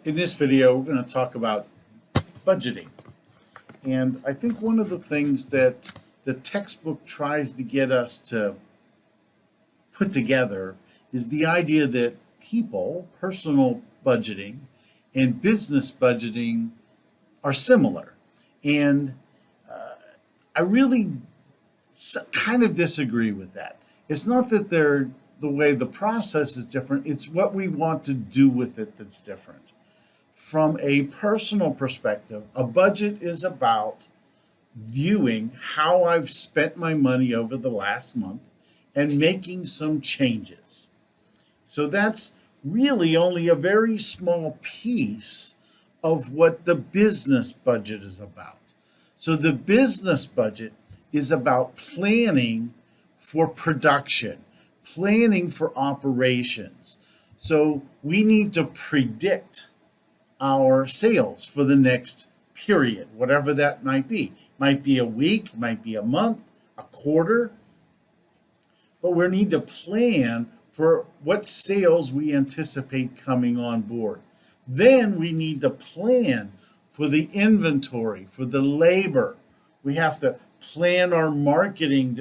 In this video, we're going to talk about budgeting. And I think one of the things that the textbook tries to get us to put together is the idea that people, personal budgeting, and business budgeting are similar. And I really kind of disagree with that. It's not that they're the way the process is different, it's what we want to do with it that's different. From a personal perspective, a budget is about viewing how I've spent my money over the last month and making some changes. So that's really only a very small piece of what the business budget is about. So the business budget is about planning for production, planning for operations. So we need to predict our sales for the next period, whatever that might be. Might be a week, might be a month, a quarter. But we need to plan for what sales we anticipate coming on board. Then we need to plan for the inventory, for the labor. We have to plan our marketing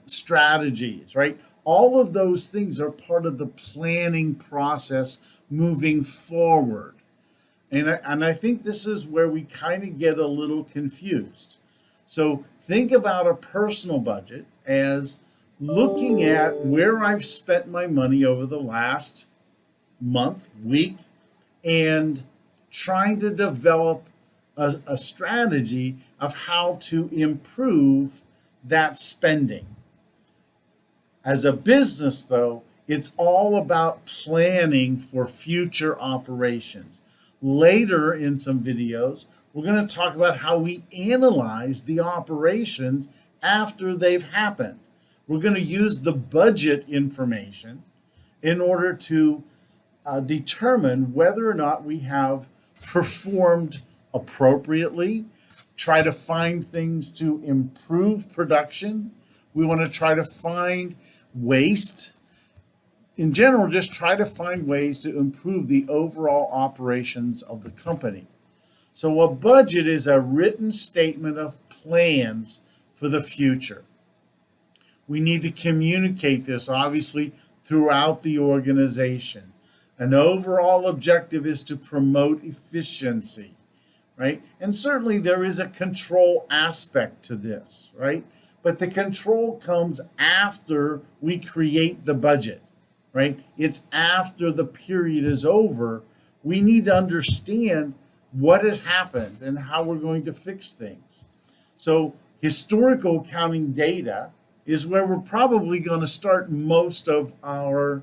strategies, right? All of those things are part of the planning process moving forward. And I think this is where we kind of get a little confused. So think about a personal budget as looking at where I've spent my money over the last month, week, and trying to develop a strategy of how to improve that spending. As a business, though, it's all about planning for future operations. Later in some videos, we're going to talk about how we analyze the operations after they've happened. We're going to use the budget information in order to determine whether or not we have performed appropriately, try to find things to improve production. We want to try to find waste. In general, just try to find ways to improve the overall operations of the company. So a budget is a written statement of plans for the future. We need to communicate this, obviously, throughout the organization. An overall objective is to promote efficiency, right? And certainly there is a control aspect to this, right? But the control comes after we create the budget, right? It's after the period is over. We need to understand what has happened and how we're going to fix things. So historical accounting data is where we're probably going to start most of our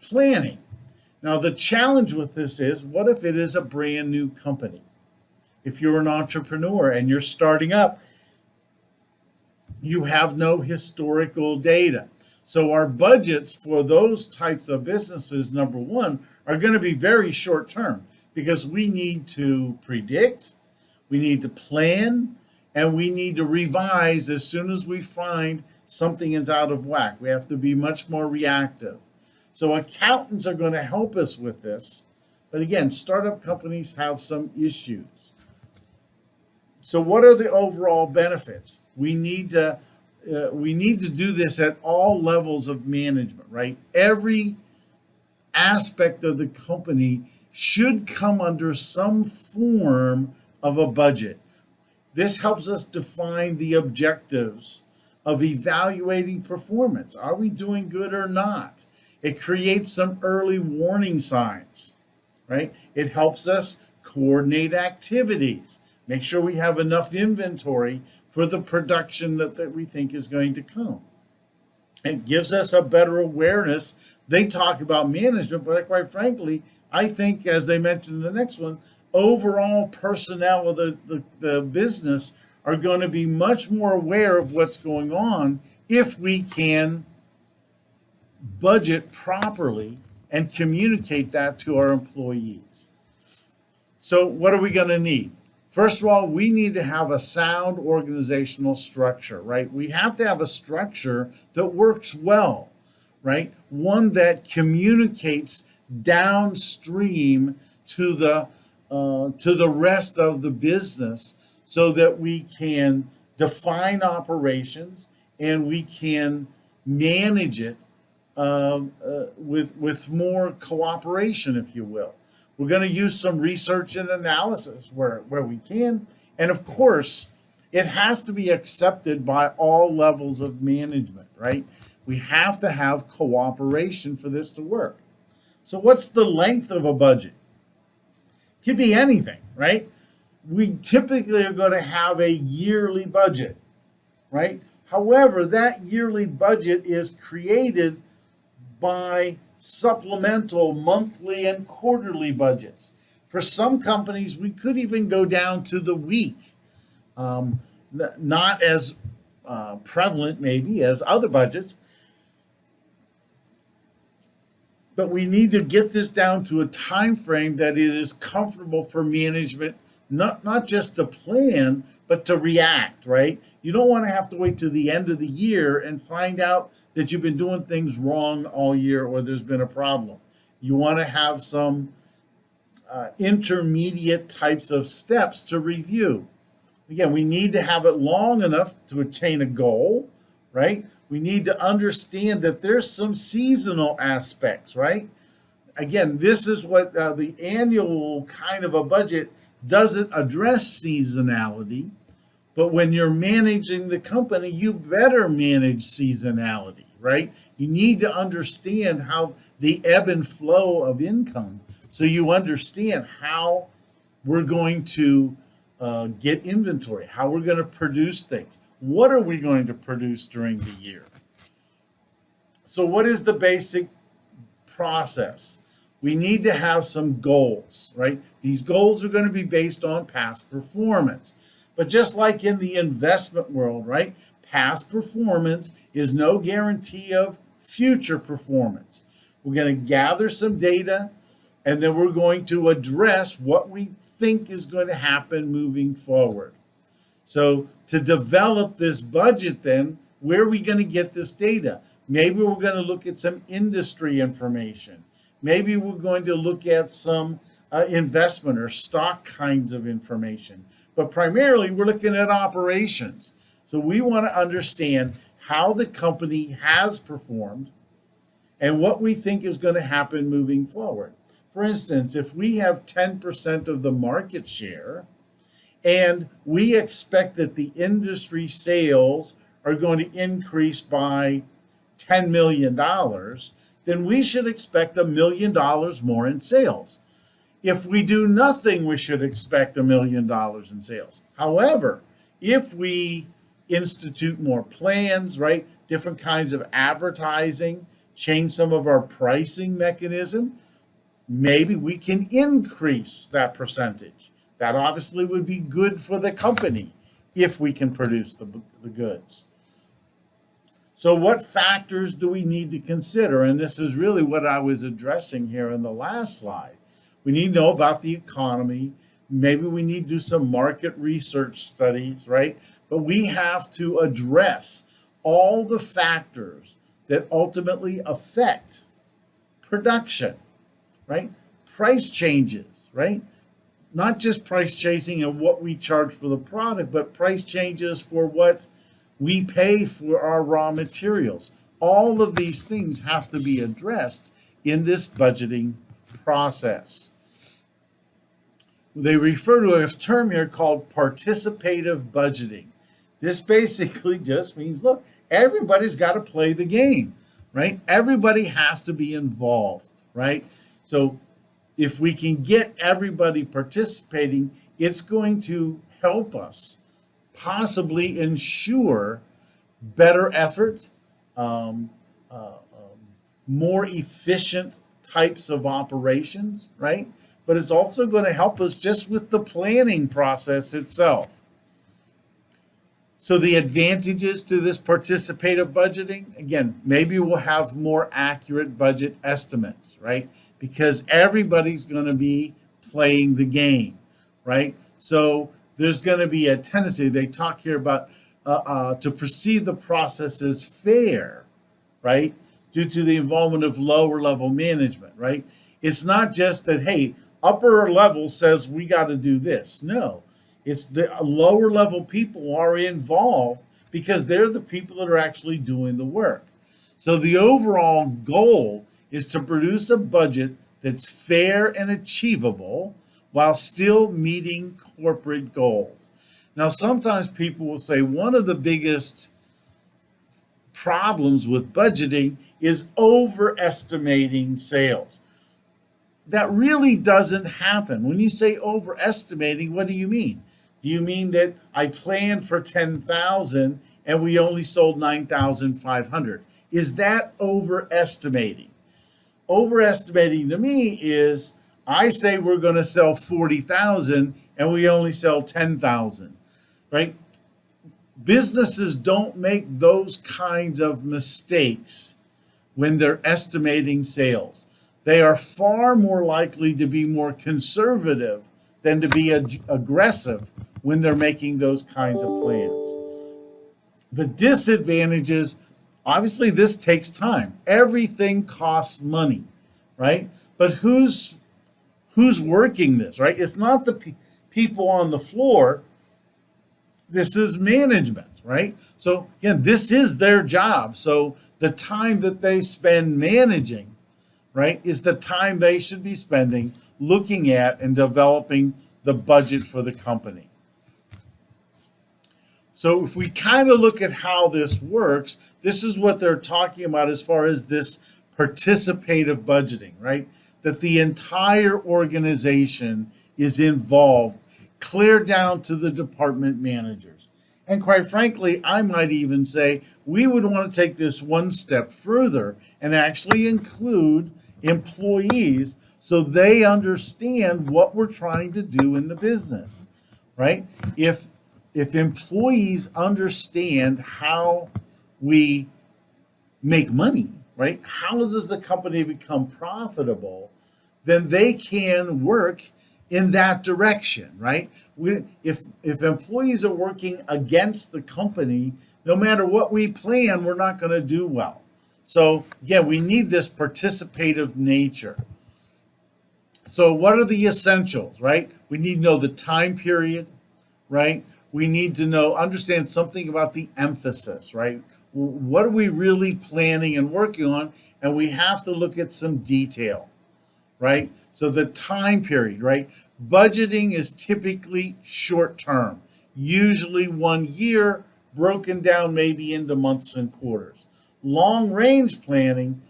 planning. Now, the challenge with this is, what if it is a brand new company? If you're an entrepreneur and you're starting up, you have no historical data. So our budgets for those types of businesses, number one, are going to be very short term because we need to predict, we need to plan, and we need to revise as soon as we find something is out of whack. We have to be much more reactive. So accountants are going to help us with this. But again, startup companies have some issues. So what are the overall benefits? We need to do this at all levels of management, right? Every aspect of the company should come under some form of a budget. This helps us define the objectives of evaluating performance. Are we doing good or not? It creates some early warning signs, right? It helps us coordinate activities, make sure we have enough inventory for the production that we think is going to come. It gives us a better awareness. They talk about management, but quite frankly, I think, as they mentioned in the next one, overall personnel of the business are going to be much more aware of what's going on if we can budget properly and communicate that to our employees. So what are we going to need? First of all, we need to have a sound organizational structure, right? We have to have a structure that works well, right? One that communicates downstream to the rest of the business so that we can define operations and we can manage it with more cooperation, if you will. We're going to use some research and analysis where we can. And of course, it has to be accepted by all levels of management, right? We have to have cooperation for this to work. So what's the length of a budget? It could be anything, right? We typically are going to have a yearly budget, right? However, that yearly budget is created by supplemental monthly and quarterly budgets. For some companies, we could even go down to the week. Not as prevalent maybe as other budgets, but we need to get this down to a time frame that it is comfortable for management, not just to plan, but to react, right? You don't want to have to wait to the end of the year and find out that you've been doing things wrong all year or there's been a problem. You want to have some intermediate types of steps to review. Again, we need to have it long enough to attain a goal, right? We need to understand that there's some seasonal aspects, right? Again, this is what the annual kind of a budget doesn't address seasonality, but when you're managing the company, you better manage seasonality, right? You need to understand how the ebb and flow of income so you understand how we're going to get inventory, how we're going to produce things. What are we going to produce during the year? So what is the basic process? We need to have some goals, right? These goals are going to be based on past performance. But just like in the investment world, right? Past performance is no guarantee of future performance. We're going to gather some data, and then we're going to address what we think is going to happen moving forward. So to develop this budget then, where are we going to get this data? Maybe we're going to look at some industry information. Maybe we're going to look at some investment or stock kinds of information. But primarily, we're looking at operations. So we want to understand how the company has performed and what we think is going to happen moving forward. For instance, if we have 10% of the market share and we expect that the industry sales are going to increase by $10 million, then we should expect $1 million more in sales. If we do nothing, we should expect $1 million in sales. However, if we institute more plans, right, different kinds of advertising, change some of our pricing mechanism, maybe we can increase that percentage. That obviously would be good for the company if we can produce the goods. So what factors do we need to consider? And this is really what I was addressing here in the last slide. We need to know about the economy. Maybe we need to do some market research studies, right? But we have to address all the factors that ultimately affect production, right? Price changes, right? Not just price chasing and what we charge for the product, but price changes for what we pay for our raw materials. All of these things have to be addressed in this budgeting process. They refer to a term here called participative budgeting. This basically just means, look, everybody's got to play the game, right? Everybody has to be involved, right? So if we can get everybody participating, it's going to help us possibly ensure better effort, more efficient types of operations, right? But it's also going to help us just with the planning process itself. So the advantages to this participative budgeting, again, maybe we'll have more accurate budget estimates, right? Because everybody's going to be playing the game, right? So there's going to be a tendency, they talk here about to perceive the process as fair, right? Due to the involvement of lower level management, right? It's not just that, hey, upper level says we got to do this. No, it's the lower level people are involved because they're the people that are actually doing the work. So the overall goal is to produce a budget that's fair and achievable while still meeting corporate goals. Now, sometimes people will say one of the biggest problems with budgeting is overestimating sales. That really doesn't happen. When you say overestimating, what do you mean? Do you mean that I planned for 10,000 and we only sold 9,500? Is that overestimating? Overestimating to me is I say we're going to sell 40,000 and we only sell 10,000, right? Businesses don't make those kinds of mistakes when they're estimating sales. They are far more likely to be more conservative than to be aggressive when they're making those kinds of plans. The disadvantages, obviously, this takes time. Everything costs money, right? But who's working this, right? It's not the people on the floor. This is management, right? So again, this is their job. So the time that they spend managing, right, is the time they should be spending looking at and developing the budget for the company. So if we kind of look at how this works, this is what they're talking about as far as this participative budgeting, right? That the entire organization is involved, clear down to the department managers. And quite frankly, I might even say we would want to take this one step further and actually include employees so they understand what we're trying to do in the business, right? If employees understand how we make money, right? How does the company become profitable? Then they can work in that direction, right? If employees are working against the company, no matter what we plan, we're not going to do well. So again, we need this participative nature. So what are the essentials, right? We need to know the time period, right? We need to understand something about the emphasis, right? What are we really planning and working on? And we have to look at some detail, right? So the time period, right? Budgeting is typically short term, usually 1 year, broken down maybe into months and quarters. Long range planning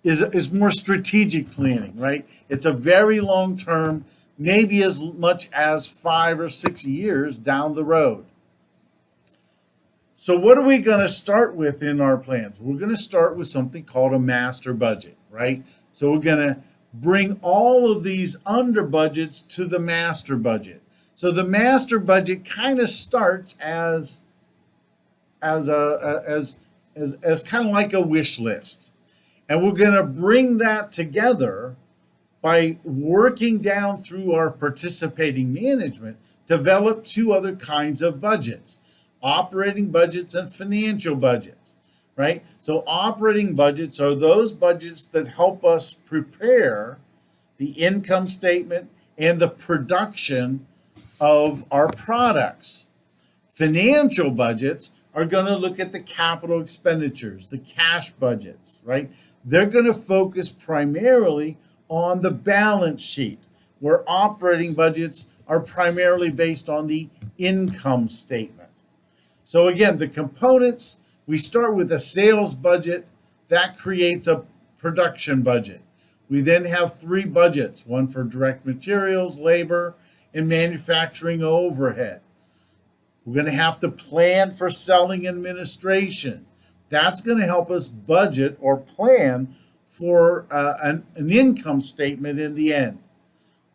is more strategic planning, right? It's a very long term, maybe as much as 5 or 6 years down the road. So what are we going to start with in our plans? We're going to start with something called a master budget, right? So we're going to bring all of these under budgets to the master budget. So the master budget kind of starts as kind of like a wish list. And we're going to bring that together by working down through our participating management, develop 2 other kinds of budgets, operating budgets and financial budgets, right? So operating budgets are those budgets that help us prepare the income statement and the production of our products. Financial budgets are going to look at the capital expenditures, the cash budgets, right? They're going to focus primarily on the balance sheet, where operating budgets are primarily based on the income statement. So again, the components, we start with a sales budget that creates a production budget. We then have 3 budgets, one for direct materials, labor, and manufacturing overhead. We're going to have to plan for selling administration. That's going to help us budget or plan for an income statement in the end.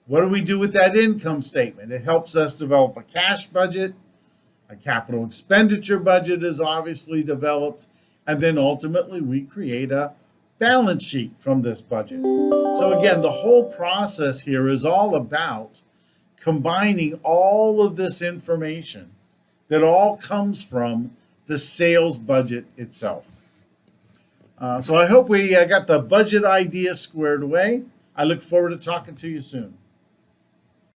What do we do with that income statement? It helps us develop a cash budget. A capital expenditure budget is obviously developed. And then ultimately we create a balance sheet from this budget. So again, the whole process here is all about combining all of this information that all comes from the sales budget itself. So I hope we got the budget idea squared away. I look forward to talking to you soon.